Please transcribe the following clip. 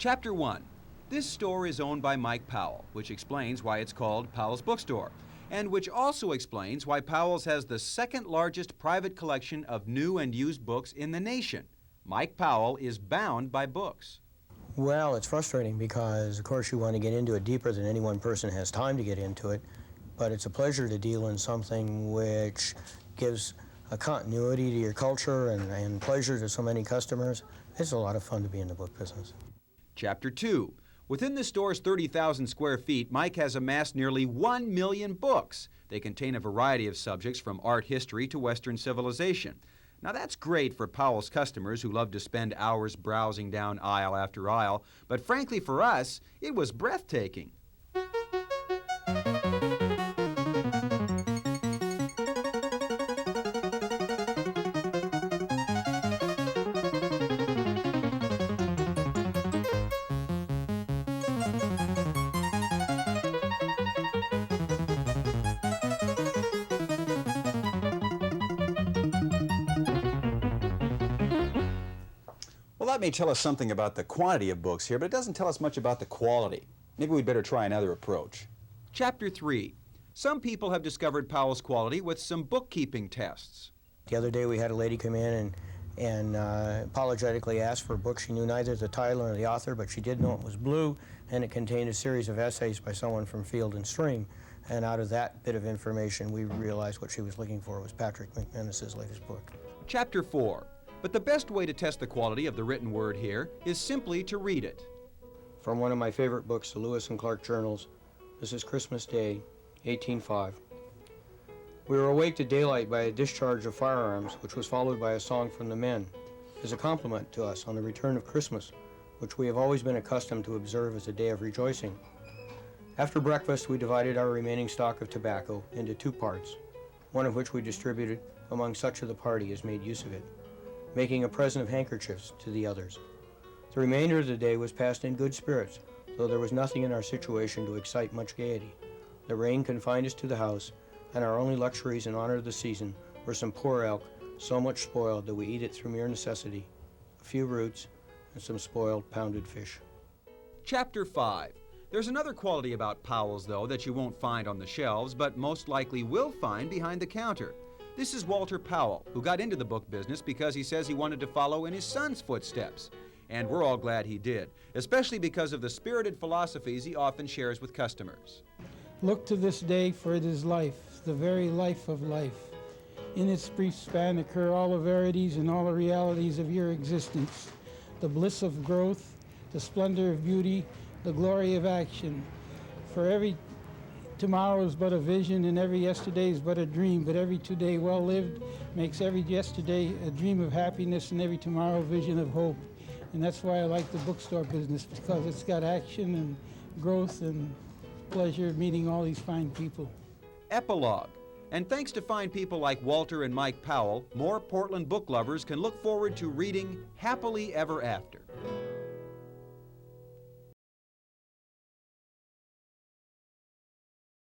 Chapter 1. This store is owned by Mike Powell, which explains why it's called Powell's Bookstore, and which also explains why Powell's has the second largest private collection of new and used books in the nation. Mike Powell is bound by books. Well, it's frustrating because, of course, you want to get into it deeper than any one person has time to get into it, but it's a pleasure to deal in something which gives a continuity to your culture and pleasure to so many customers. It's a lot of fun to be in the book business. Chapter 2. Within the store's 30,000 square feet, Mike has amassed nearly 1 million books. They contain a variety of subjects from art history to Western civilization. Now that's great for Powell's customers who love to spend hours browsing down aisle after aisle, but frankly for us, it was breathtaking. Well, that may tell us something about the quantity of books here, but it doesn't tell us much about the quality. Maybe we'd better try another approach. Chapter 3. Some people have discovered Powell's quality with some bookkeeping tests. The other day we had a lady come in and apologetically asked for a book. She knew neither the title nor the author, but she did know it was blue, and it contained a series of essays by someone from Field and Stream. And out of that bit of information, we realized what she was looking for was Patrick McManus's latest book. Chapter 4. But the best way to test the quality of the written word here is simply to read it. From one of my favorite books, the Lewis and Clark Journals, this is Christmas Day, 1805. We were awaked at daylight by a discharge of firearms, which was followed by a song from the men, as a compliment to us on the return of Christmas, which we have always been accustomed to observe as a day of rejoicing. After breakfast, we divided our remaining stock of tobacco into 2 parts, one of which we distributed among such of the party as made use of it, making a present of handkerchiefs to the others. The remainder of the day was passed in good spirits, though there was nothing in our situation to excite much gaiety. The rain confined us to the house, and our only luxuries in honor of the season were some poor elk, so much spoiled that we eat it through mere necessity, a few roots, and some spoiled pounded fish. Chapter 5. There's another quality about Powell's, though, that you won't find on the shelves, but most likely will find behind the counter. This is Walter Powell, who got into the book business because he says he wanted to follow in his son's footsteps. And we're all glad he did, especially because of the spirited philosophies he often shares with customers. Look to this day, for it is life, the very life of life. In its brief span occur all the verities and all the realities of your existence, the bliss of growth, the splendor of beauty, the glory of action. For every tomorrow is but a vision, and every yesterday is but a dream, but every today well lived makes every yesterday a dream of happiness and every tomorrow a vision of hope. And that's why I like the bookstore business, because it's got action and growth and pleasure meeting all these fine people. Epilogue. And thanks to fine people like Walter and Mike Powell, more Portland book lovers can look forward to reading happily ever after.